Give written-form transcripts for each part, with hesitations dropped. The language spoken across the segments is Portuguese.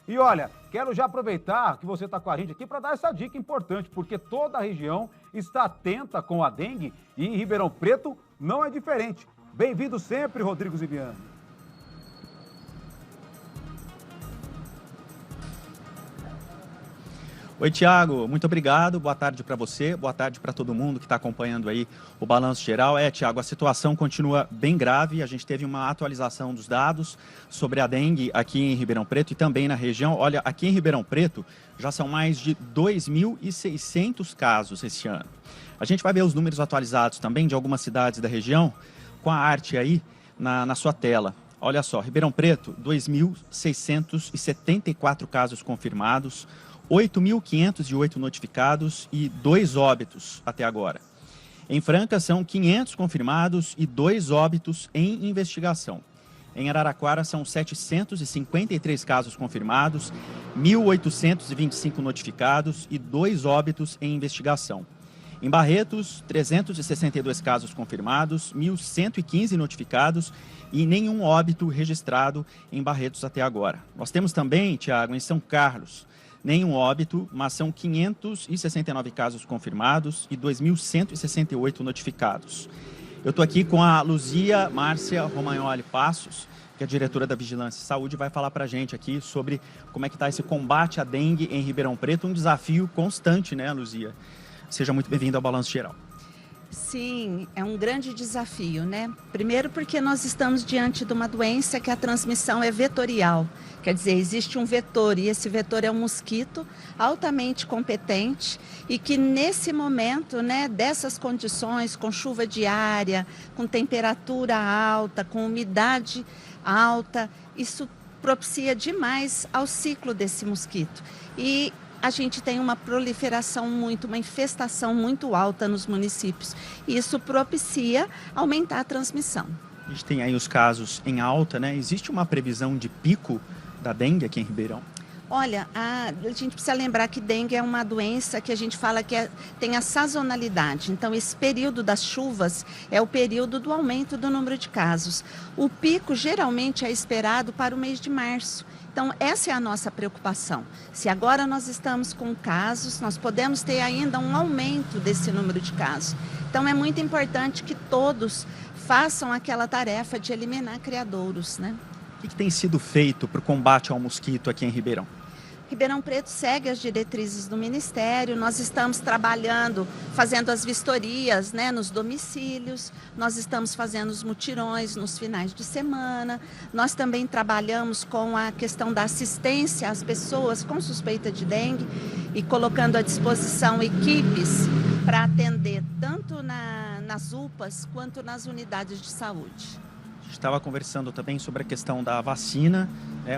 E olha, quero já aproveitar que você está com a gente aqui para dar essa dica importante, porque toda a região está atenta com a dengue e em Ribeirão Preto não é diferente. Bem-vindo sempre, Rodrigo Zibiano. Oi, Tiago, muito obrigado, boa tarde para você, boa tarde para todo mundo que está acompanhando aí o Balanço Geral. Tiago, a situação continua bem grave, a gente teve uma atualização dos dados sobre a dengue aqui em Ribeirão Preto e também na região. Olha, aqui em Ribeirão Preto já são mais de 2.600 casos esse ano. A gente vai ver os números atualizados também de algumas cidades da região com a arte aí na sua tela. Olha só, Ribeirão Preto, 2.674 casos confirmados, 8.508 notificados e 2 óbitos até agora. Em Franca, são 500 confirmados e 2 óbitos em investigação. Em Araraquara, são 753 casos confirmados, 1.825 notificados e 2 óbitos em investigação. Em Barretos, 362 casos confirmados, 1.115 notificados e nenhum óbito registrado em Barretos até agora. Nós temos também, Tiago, em São Carlos, nenhum óbito, mas são 569 casos confirmados e 2.168 notificados. Eu estou aqui com a Luzia Márcia Romagnoli Passos, que é a diretora da Vigilância e Saúde, vai falar para a gente aqui sobre como é que está esse combate à dengue em Ribeirão Preto, um desafio constante, né, Luzia? Seja muito bem-vindo ao Balanço Geral. Sim, é um grande desafio, né? Primeiro porque nós estamos diante de uma doença que a transmissão é vetorial. Quer dizer, existe um vetor e esse vetor é um mosquito altamente competente e que nesse momento, né, dessas condições, com chuva diária, com temperatura alta, com umidade alta, isso propicia demais ao ciclo desse mosquito. E a gente tem uma proliferação uma infestação muito alta nos municípios. E isso propicia aumentar a transmissão. A gente tem aí os casos em alta, né? Existe uma previsão de pico da dengue aqui em Ribeirão? Olha, a gente precisa lembrar que dengue é uma doença que a gente fala que tem a sazonalidade. Então, esse período das chuvas é o período do aumento do número de casos. O pico geralmente é esperado para o mês de março. Então, essa é a nossa preocupação. Se agora nós estamos com casos, nós podemos ter ainda um aumento desse número de casos. Então, é muito importante que todos façam aquela tarefa de eliminar criadouros, né? O que tem sido feito para o combate ao mosquito aqui em Ribeirão? Ribeirão Preto segue as diretrizes do Ministério, nós estamos trabalhando, fazendo as vistorias, né, nos domicílios, nós estamos fazendo os mutirões nos finais de semana, nós também trabalhamos com a questão da assistência às pessoas com suspeita de dengue e colocando à disposição equipes para atender tanto nas UPAs quanto nas unidades de saúde. A gente estava conversando também sobre a questão da vacina,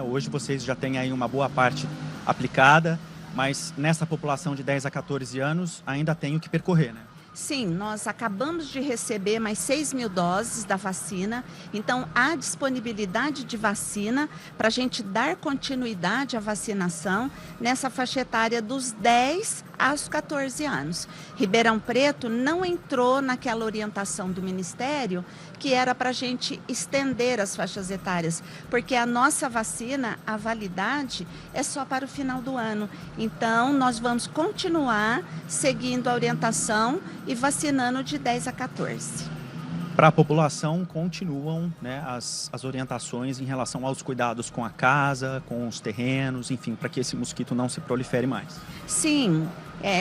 hoje vocês já têm aí uma boa parte aplicada, mas nessa população de 10 a 14 anos ainda tem o que percorrer, né? Sim, nós acabamos de receber mais 6.000 doses da vacina, então há disponibilidade de vacina para a gente dar continuidade à vacinação nessa faixa etária dos 10 aos 14 anos. Ribeirão Preto não entrou naquela orientação do Ministério que era para a gente estender as faixas etárias, porque a nossa vacina, a validade, é só para o final do ano. Então, nós vamos continuar seguindo a orientação e vacinando de 10 a 14. Para a população, continuam, né, as orientações em relação aos cuidados com a casa, com os terrenos, enfim, para que esse mosquito não se prolifere mais. Sim,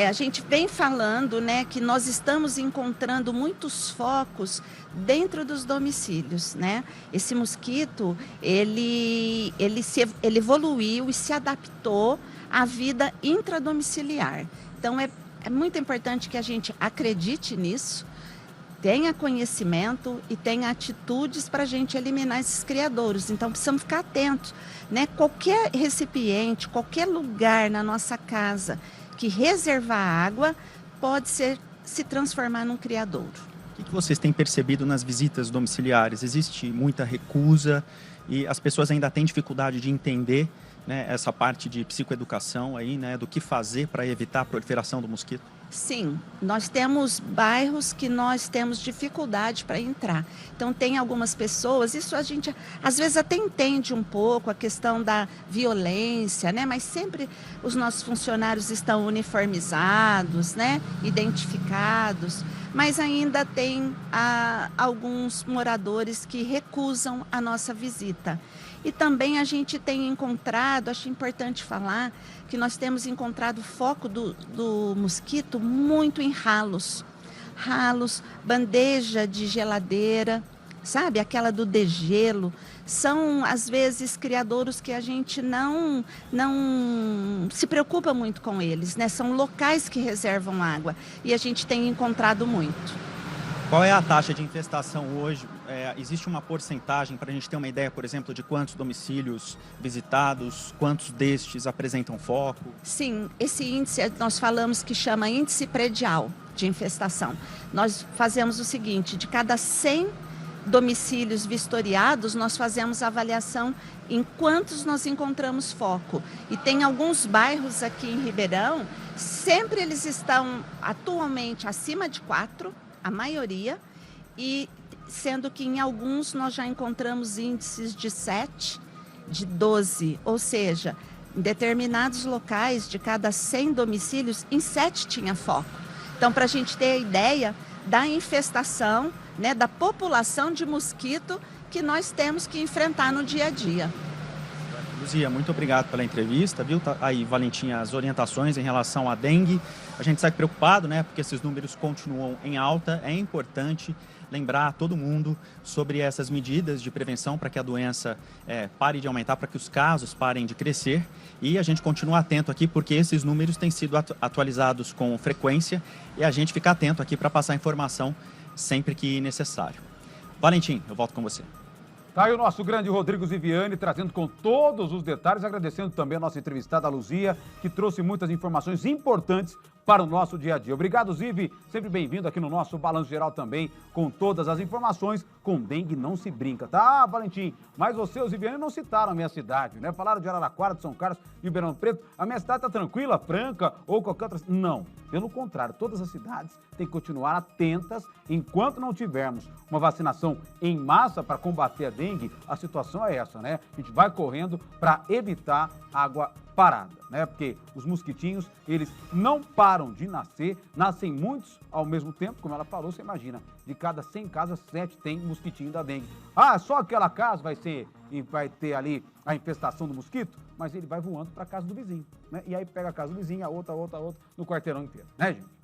a gente vem falando, né, que nós estamos encontrando muitos focos dentro dos domicílios, né? Esse mosquito, ele evoluiu e se adaptou à vida intradomiciliar. Então, é muito importante que a gente acredite nisso, tenha conhecimento e tenha atitudes para a gente eliminar esses criadouros. Então, precisamos ficar atentos, né? Qualquer recipiente, qualquer lugar na nossa casa que reservar água pode se transformar num criadouro. O que vocês têm percebido nas visitas domiciliares? Existe muita recusa e as pessoas ainda têm dificuldade de entender, né, essa parte de psicoeducação aí, né, do que fazer para evitar a proliferação do mosquito? Sim, nós temos bairros que nós temos dificuldade para entrar. Então, tem algumas pessoas, isso a gente às vezes até entende um pouco a questão da violência, né? Mas sempre os nossos funcionários estão uniformizados, né? Identificados, mas ainda tem alguns moradores que recusam a nossa visita. E também a gente tem encontrado, acho importante falar, que nós temos encontrado o foco do mosquito muito em ralos. Ralos, bandeja de geladeira, sabe? Aquela do degelo. São, às vezes, criadouros que a gente não se preocupa muito com eles, né? São locais que reservam água e a gente tem encontrado muito. Qual é a taxa de infestação hoje? Existe uma porcentagem para a gente ter uma ideia, por exemplo, de quantos domicílios visitados, quantos destes apresentam foco? Sim, esse índice nós falamos que chama índice predial de infestação. Nós fazemos o seguinte, de cada 100 domicílios vistoriados, nós fazemos a avaliação em quantos nós encontramos foco. E tem alguns bairros aqui em Ribeirão, sempre eles estão atualmente acima de 4, a maioria, e sendo que em alguns nós já encontramos índices de 7, de 12, ou seja, em determinados locais, de cada 100 domicílios, em 7 tinha foco. Então, para a gente ter a ideia da infestação, né, da população de mosquito que nós temos que enfrentar no dia a dia. Luzia, muito obrigado pela entrevista, viu? Tá aí, Valentinha, as orientações em relação à dengue. A gente segue preocupado, né? Porque esses números continuam em alta. É importante lembrar todo mundo sobre essas medidas de prevenção para que a doença pare de aumentar, para que os casos parem de crescer. E a gente continua atento aqui, porque esses números têm sido atualizados com frequência e a gente fica atento aqui para passar informação sempre que necessário. Valentim, eu volto com você. Tá aí o nosso grande Rodrigo Ziviani trazendo com todos os detalhes, agradecendo também a nossa entrevistada, a Luzia, que trouxe muitas informações importantes para o nosso dia a dia. Obrigado, Zivi, sempre bem-vindo aqui no nosso Balanço Geral também, com todas as informações. Com dengue não se brinca, tá, Valentim? Mas você e o Ziviani não citaram a minha cidade, né? Falaram de Araraquara, de São Carlos, de Ribeirão Preto. A minha cidade tá tranquila, Franca ou qualquer outra... Não, pelo contrário, todas as cidades têm que continuar atentas enquanto não tivermos uma vacinação em massa para combater a dengue. A situação é essa, né? A gente vai correndo para evitar água parada, né? Porque os mosquitinhos, eles não param de nascer, nascem muitos ao mesmo tempo, como ela falou, você imagina, de cada 100 casas, 7 tem mosquitinho da dengue. Ah, só aquela casa vai ter ali a infestação do mosquito, mas ele vai voando para a casa do vizinho, né? E aí pega a casa do vizinho, a outra, no quarteirão inteiro, né, gente?